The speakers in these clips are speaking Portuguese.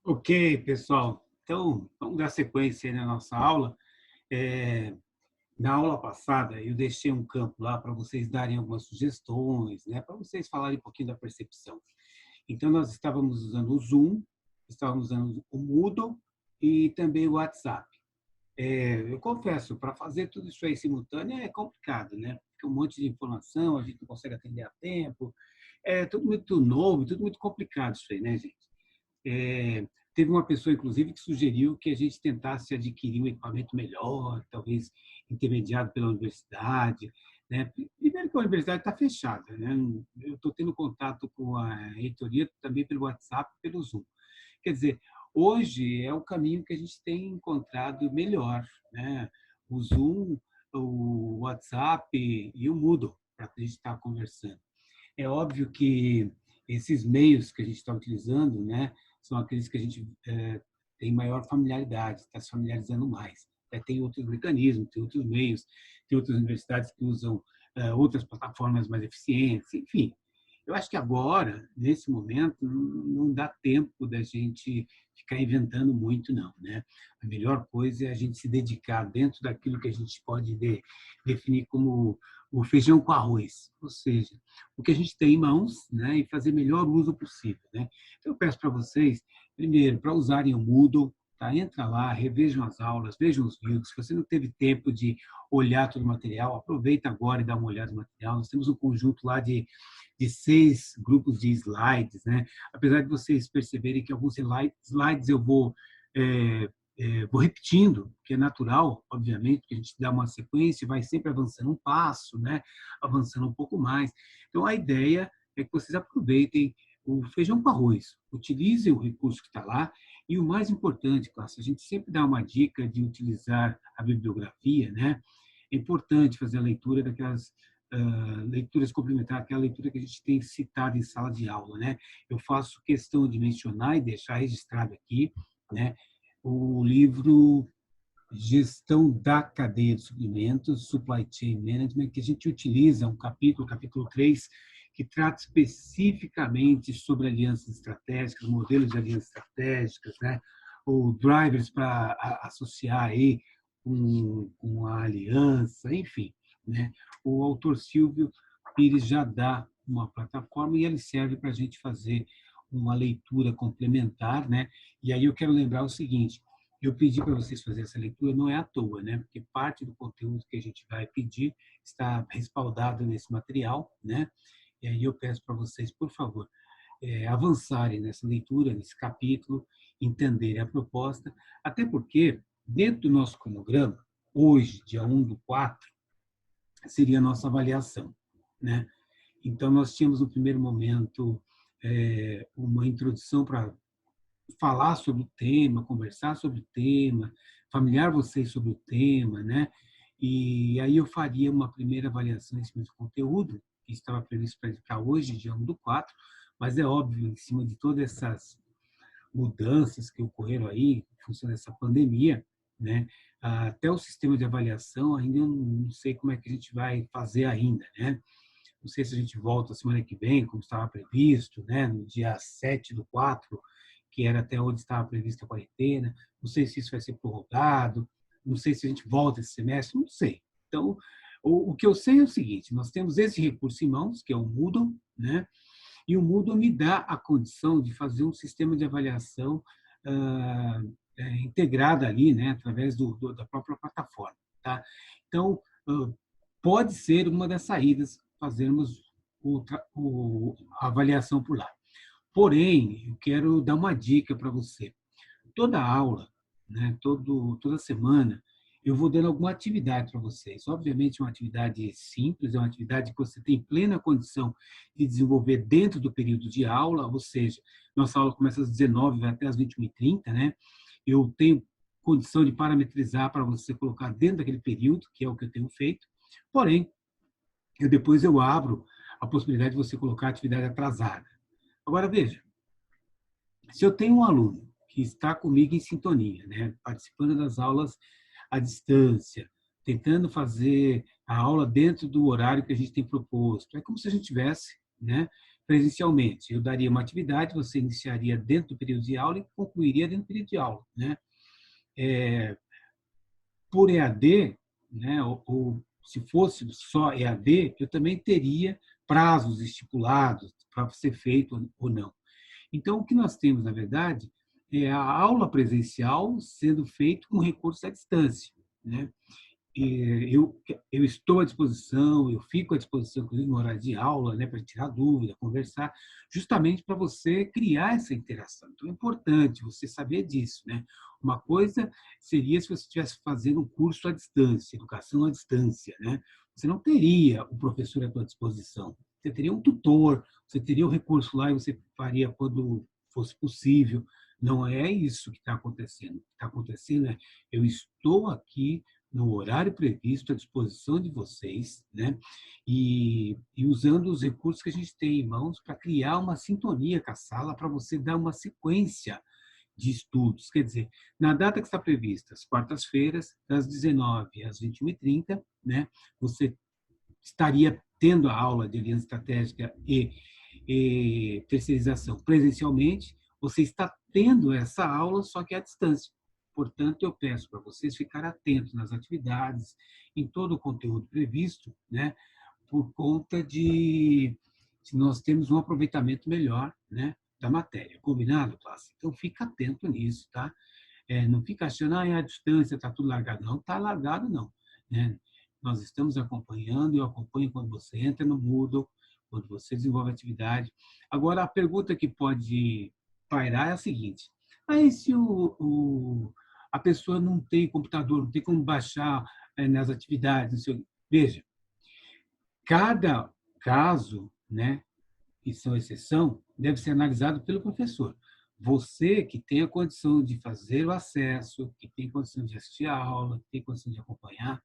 Ok, pessoal. Então, vamos dar sequência aí na nossa aula. É, Na aula passada, eu deixei um campo lá para vocês darem algumas sugestões, né, para vocês falarem um pouquinho da percepção. Então, nós estávamos usando o Zoom, estávamos usando o Moodle e também o WhatsApp. Eu confesso, para fazer tudo isso aí simultâneo é complicado, né? Porque um monte de informação, a gente não consegue atender a tempo. É tudo muito novo, tudo muito complicado isso aí, né, gente? Teve uma pessoa, inclusive, que sugeriu que a gente tentasse adquirir um equipamento melhor, talvez intermediado pela universidade, né? Primeiro que a universidade está fechada, né? Eu estou tendo contato com a reitoria também pelo WhatsApp, pelo Zoom. Quer dizer, hoje é o caminho que a gente tem encontrado melhor, né? O Zoom, o WhatsApp e o Moodle, para a gente estar conversando. É óbvio que esses meios que a gente está utilizando, né, são aqueles que a gente tem maior familiaridade, está se familiarizando mais. Tem outros mecanismos, tem outros meios, tem outras universidades que usam outras plataformas mais eficientes, enfim. Eu acho que agora, nesse momento, não dá tempo da gente ficar inventando muito, não, né? A melhor coisa é a gente se dedicar dentro daquilo que a gente pode definir como o feijão com arroz, ou seja, o que a gente tem em mãos, né, e fazer o melhor uso possível, né? Então, eu peço para vocês, primeiro, para usarem o Moodle, tá? Entra lá, revejam as aulas, vejam os vídeos. Se você não teve tempo de olhar todo o material, aproveita agora e dá uma olhada no material. Nós temos um conjunto lá de 6 grupos de slides, né? Apesar de vocês perceberem que alguns slides eu vou repetindo, que é natural, obviamente, porque a gente dá uma sequência e vai sempre avançando um passo, né? Avançando um pouco mais. Então, a ideia é que vocês aproveitem o feijão com arroz, utilizem o recurso que está lá e o mais importante, classe, a gente sempre dá uma dica de utilizar a bibliografia, né? É importante fazer a leitura daquelas leituras complementares, aquela leitura que a gente tem citado em sala de aula, né? Eu faço questão de mencionar e deixar registrado aqui, né? O livro Gestão da Cadeia de Suprimentos, Supply Chain Management, que a gente utiliza um capítulo, capítulo 3, que trata especificamente sobre alianças estratégicas, modelos de alianças estratégicas, né? Ou drivers para associar aí com a aliança, enfim, né? O autor Silvio Pires já dá uma plataforma e ele serve para a gente fazer uma leitura complementar, né? E aí eu quero lembrar o seguinte: eu pedi para vocês fazerem essa leitura não é à toa, né? Porque parte do conteúdo que a gente vai pedir está respaldado nesse material, né? E aí eu peço para vocês, por favor, avançarem nessa leitura, nesse capítulo, entenderem a proposta, até porque, dentro do nosso cronograma, hoje, dia 1/4, seria a nossa avaliação, né? Então, nós tínhamos, no primeiro momento, uma introdução para falar sobre o tema, conversar sobre o tema, familiar vocês sobre o tema, né? E aí eu faria uma primeira avaliação em cima do conteúdo, que estava previsto para hoje, dia 1/4, mas é óbvio, em cima de todas essas mudanças que ocorreram aí, em função dessa pandemia, né? Até o sistema de avaliação ainda eu não sei como é que a gente vai fazer ainda, né? Não sei se a gente volta semana que vem, como estava previsto, né? No dia 7/4, que era até onde estava prevista a quarentena. Não sei se isso vai ser prorrogado, não sei se a gente volta esse semestre, não sei. Então, o que eu sei é o seguinte: nós temos esse recurso em mãos, que é o Moodle, né? E o Moodle me dá a condição de fazer um sistema de avaliação integrado ali, né? Através da própria plataforma, tá? Então, pode ser uma das saídas fazermos a avaliação por lá. Porém, eu quero dar uma dica para você. Toda aula, né, toda semana, eu vou dando alguma atividade para vocês. Obviamente, uma atividade simples, é uma atividade que você tem plena condição de desenvolver dentro do período de aula, ou seja, nossa aula começa às 19, vai até às 21h30, né? Eu tenho condição de parametrizar para você colocar dentro daquele período, que é o que eu tenho feito. Porém, depois eu abro a possibilidade de você colocar atividade atrasada. Agora, veja, se eu tenho um aluno que está comigo em sintonia, né, participando das aulas à distância, tentando fazer a aula dentro do horário que a gente tem proposto, é como se a gente tivesse, né, presencialmente. Eu daria uma atividade, você iniciaria dentro do período de aula e concluiria dentro do período de aula, né? Por EAD, né, ou se fosse só EAD, eu também teria prazos estipulados para ser feito ou não. Então, o que nós temos, na verdade, é a aula presencial sendo feita com recurso à distância, né? Eu estou à disposição, eu fico à disposição, inclusive no horário de aula, né, para tirar dúvida, conversar, justamente para você criar essa interação. Então, é importante você saber disso, né? Uma coisa seria se você estivesse fazendo um curso à distância, educação à distância, né? Você não teria o professor à sua disposição. Você teria um tutor, você teria o recurso lá e você faria quando fosse possível. Não é isso que está acontecendo. O que está acontecendo é, eu estou aqui no horário previsto à disposição de vocês, né? E usando os recursos que a gente tem em mãos para criar uma sintonia com a sala, para você dar uma sequência de estudos. Quer dizer, na data que está prevista, as quartas-feiras, das 19 às 21h30, né? Você estaria tendo a aula de aliança estratégica e terceirização presencialmente, você está tendo essa aula, só que à distância. Portanto, eu peço para vocês ficarem atentos nas atividades, em todo o conteúdo previsto, né, por conta de se nós temos um aproveitamento melhor, né, da matéria. Combinado, classe? Então, fica atento nisso, tá? Não fica achando, ah, é a distância, está tudo largado. Não está largado, não. Né? Nós estamos acompanhando, eu acompanho quando você entra no Moodle, quando você desenvolve atividade. Agora, a pergunta que pode pairar é a seguinte: aí se a pessoa não tem computador, não tem como baixar nas atividades, não sei, veja, cada caso, né, que são exceção, deve ser analisado pelo professor. Você que tem a condição de fazer o acesso, que tem condição de assistir a aula, que tem condição de acompanhar,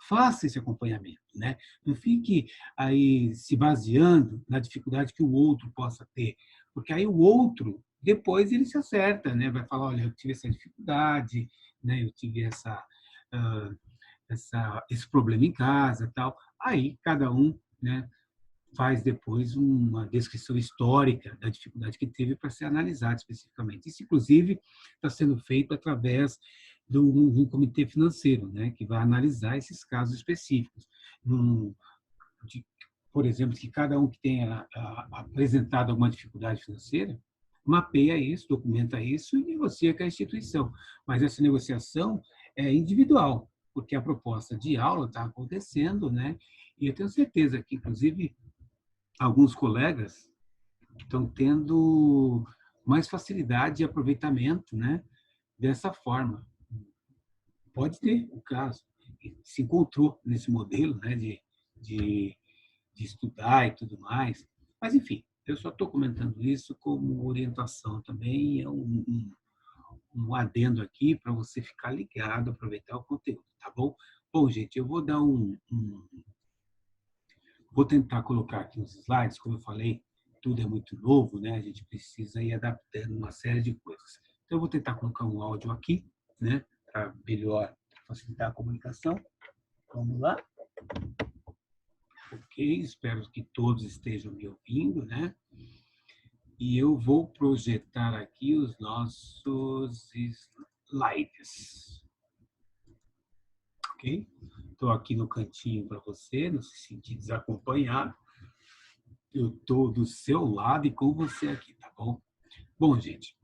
faça esse acompanhamento, né? Não fique aí se baseando na dificuldade que o outro possa ter, porque aí o outro depois ele se acerta, né? Vai falar, olha, eu tive essa dificuldade, né? Eu tive ah, esse problema em casa, tal. Aí cada um, né, faz depois uma descrição histórica da dificuldade que teve para ser analisado especificamente. Isso, inclusive, está sendo feito através de um comitê financeiro, né, que vai analisar esses casos específicos. Por exemplo, que cada um que tenha apresentado alguma dificuldade financeira, mapeia isso, documenta isso e negocia com a instituição. Mas essa negociação é individual, porque a proposta de aula está acontecendo, né? E eu tenho certeza que, inclusive, alguns colegas estão tendo mais facilidade de aproveitamento, né, dessa forma. Pode ter o caso, se encontrou nesse modelo, né, de, de estudar e tudo mais. Mas, enfim, eu só estou comentando isso como orientação também, é um adendo aqui para você ficar ligado, aproveitar o conteúdo, tá bom? Bom, gente, eu vou dar vou tentar colocar aqui uns slides, como eu falei, tudo é muito novo, né? A gente precisa ir adaptando uma série de coisas. Então, eu vou tentar colocar um áudio aqui, né? Para melhor facilitar a comunicação. Vamos lá. Ok, espero que todos estejam me ouvindo, né? E eu vou projetar aqui os nossos slides. Ok? Estou aqui no cantinho para você, não se sentir desacompanhado. Eu estou do seu lado e com você aqui, tá bom? Bom, gente,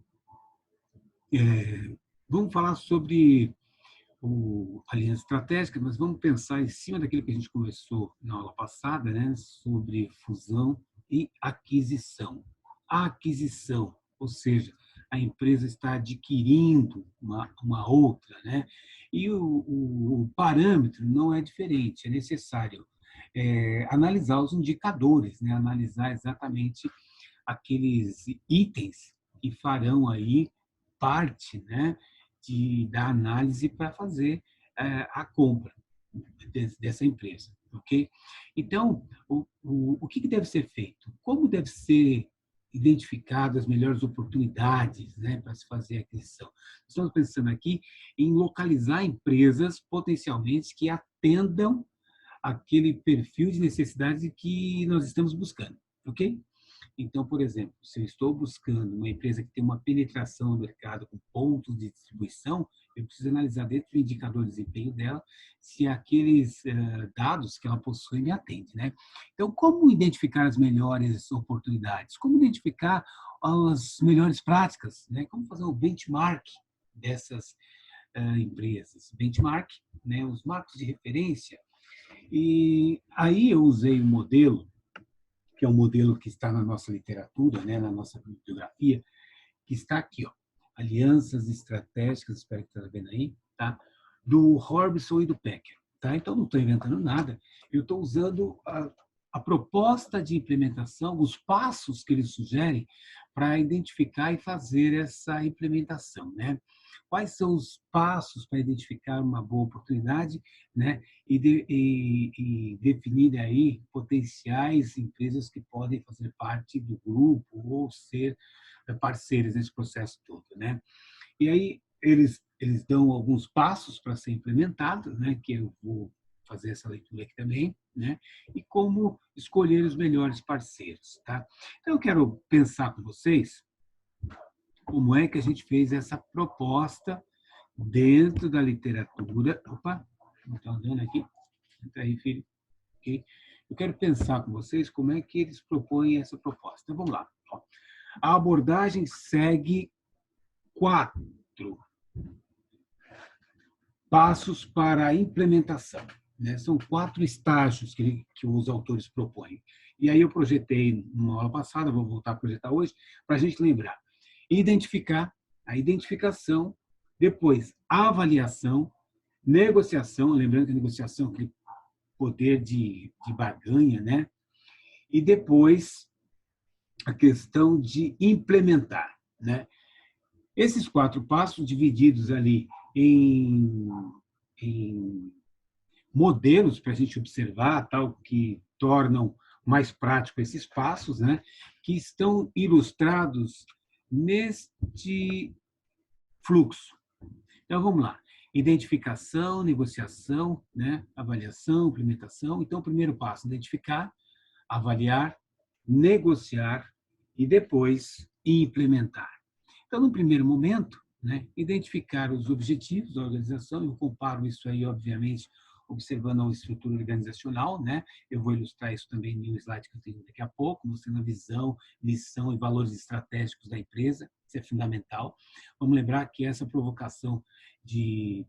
vamos falar sobre aliança estratégica, mas vamos pensar em cima daquilo que a gente conversou na aula passada, né, sobre fusão e aquisição. A aquisição, ou seja, a empresa está adquirindo uma outra, né? E o parâmetro não é diferente, é necessário analisar os indicadores, né? Analisar exatamente aqueles itens que farão aí parte, né, da análise para fazer a compra dessa empresa, ok? Então, o que deve ser feito? Como deve ser identificadas as melhores oportunidades, né, para se fazer a aquisição? Estamos pensando aqui em localizar empresas potencialmente que atendam aquele perfil de necessidade que nós estamos buscando, ok? Então, por exemplo, se eu estou buscando uma empresa que tem uma penetração no mercado com pontos de distribuição, eu preciso analisar dentro do indicador de desempenho dela se aqueles dados que ela possui me atendem, né? Então, como identificar as melhores oportunidades? Como identificar as melhores práticas, né? Como fazer o benchmark dessas empresas? Benchmark, né? Os marcos de referência. E aí eu usei um modelo que é um modelo que está na nossa literatura, né, na nossa bibliografia, que está aqui, ó, Alianças Estratégicas, espero que esteja vendo aí, tá? Do Robertson e do Pecker. Tá? Então, não estou inventando nada, eu estou usando a proposta de implementação, os passos que eles sugerem para identificar e fazer essa implementação, né? Quais são os passos para identificar uma boa oportunidade, né? E definir aí potenciais empresas que podem fazer parte do grupo ou ser parceiros nesse processo todo, né? E aí eles dão alguns passos para ser implementados, né? Que eu vou fazer essa leitura aqui também, né? E como escolher os melhores parceiros, tá? Então eu quero pensar com vocês como é que a gente fez essa proposta dentro da literatura. Opa, não está andando aqui? Entra aí, filho. Okay? Eu quero pensar com vocês como é que eles propõem essa proposta. Então, vamos lá. A abordagem segue 4 passos para a implementação, né? São 4 estágios que os autores propõem. E aí eu projetei numa aula passada, vou voltar a projetar hoje, para a gente lembrar. Identificar, a identificação, depois a avaliação, negociação, lembrando que a negociação é aquele poder de barganha, né? E depois a questão de implementar, né? Esses 4 passos divididos ali em modelos para a gente observar, tal, que tornam mais prático esses passos, né? Que estão ilustrados neste fluxo. Então, vamos lá. Identificação, negociação, né? Avaliação, implementação. Então, o primeiro passo, identificar, avaliar, negociar e depois implementar. Então, no primeiro momento, né, identificar os objetivos da organização, eu comparo isso aí, obviamente, observando a estrutura organizacional, né? Eu vou ilustrar isso também em um slide que eu tenho daqui a pouco, mostrando a visão, missão e valores estratégicos da empresa, isso é fundamental. Vamos lembrar que essa provocação de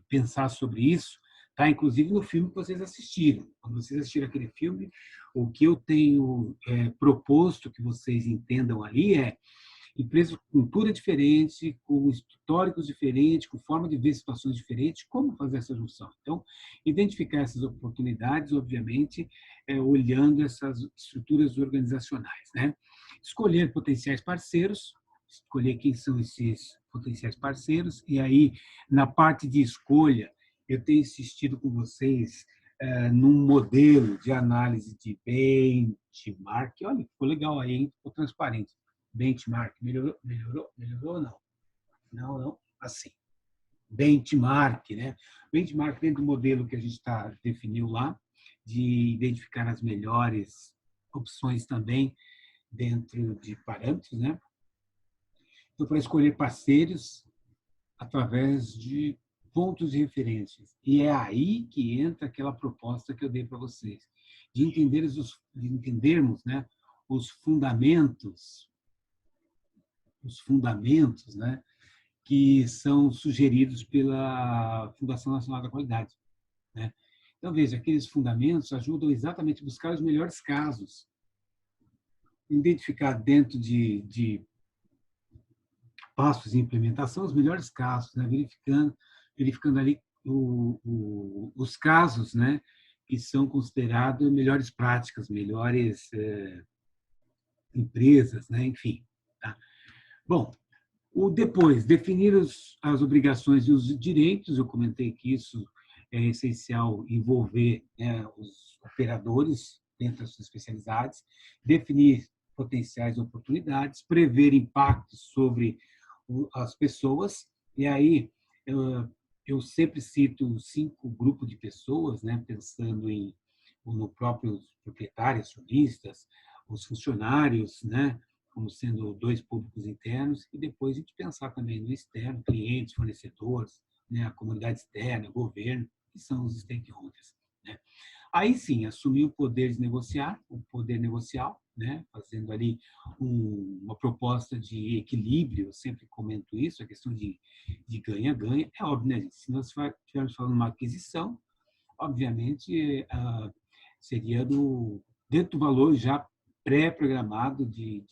pensar sobre isso está, inclusive, no filme que vocês assistiram. Quando vocês assistiram aquele filme, o que eu tenho proposto que vocês entendam ali é empresas com cultura diferente, com históricos diferentes, com forma de ver situações diferentes, como fazer essa junção? Então, identificar essas oportunidades, obviamente, olhando essas estruturas organizacionais, né? Escolher potenciais parceiros, escolher quem são esses potenciais parceiros, e aí, na parte de escolha, eu tenho insistido com vocês num modelo de análise de benchmark. Olha, ficou legal aí, hein? Ficou transparente. Benchmark. Melhorou? Melhorou? Melhorou ou não? Não, não. Assim. Benchmark, né? Benchmark dentro do modelo que a gente definiu lá, de identificar as melhores opções também dentro de parâmetros, né? Então, para escolher parceiros através de pontos de referência. E é aí que entra aquela proposta que eu dei para vocês, de entendermos, né, os fundamentos, né, que são sugeridos pela Fundação Nacional da Qualidade, né? Então, veja, aqueles fundamentos ajudam exatamente a buscar os melhores casos, identificar dentro de passos de implementação os melhores casos, né? verificando ali os casos, né, que são considerados melhores práticas, melhores empresas, né, enfim. Tá? Bom, depois, definir as obrigações e os direitos, eu comentei que isso é essencial envolver, né, os operadores dentro das suas especialidades, definir potenciais oportunidades, prever impactos sobre as pessoas, e aí eu sempre cito 5 grupos de pessoas, né, pensando no próprios proprietários, acionistas, os funcionários, né, como sendo dois públicos internos, e depois a gente pensar também no externo, clientes, fornecedores, né, a comunidade externa, o governo, que são os stakeholders. Né? Aí sim, assumir o poder de negociar, o poder negocial, né, fazendo ali uma proposta de equilíbrio, eu sempre comento isso, a questão de ganha-ganha. É óbvio, né, gente? Se nós estivermos falando de uma aquisição, obviamente, seria dentro do valor já pré-programado de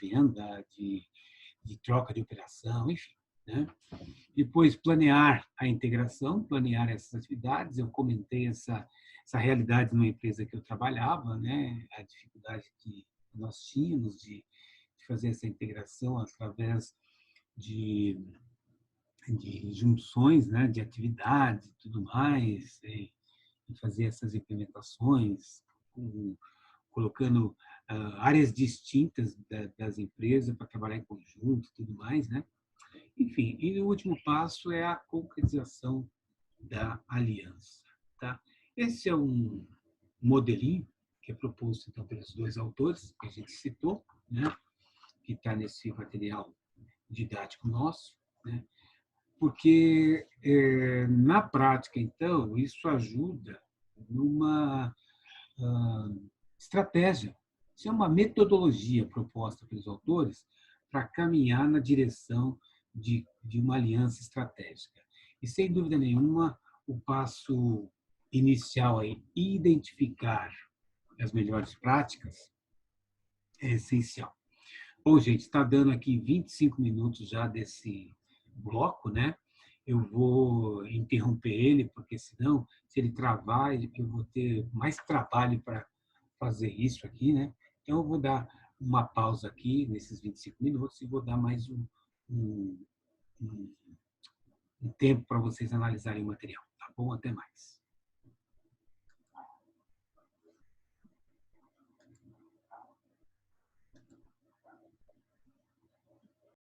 venda, de troca de operação, enfim. Né? Depois, planear a integração, planear essas atividades. Eu comentei essa realidade numa empresa que eu trabalhava, né? A dificuldade que nós tínhamos de fazer essa integração através de junções, né? De atividades e tudo mais, e fazer essas implementações, colocando áreas distintas das empresas para trabalhar em conjunto e tudo mais, né? Enfim, e o último passo é a concretização da aliança. Tá? Esse é um modelinho que é proposto então pelos dois autores que a gente citou, né? Que está nesse material didático nosso, né? Porque na prática então isso ajuda numa estratégia. Isso é uma metodologia proposta pelos autores para caminhar na direção de uma aliança estratégica. E, sem dúvida nenhuma, o passo inicial é identificar as melhores práticas é essencial. Bom, gente, está dando aqui 25 minutos já desse bloco, né? Eu vou interromper ele, porque senão, se ele travar, eu vou ter mais trabalho para fazer isso aqui, né? Então, eu vou dar uma pausa aqui nesses 25 minutos e vou dar mais um, um tempo para vocês analisarem o material. Tá bom? Até mais.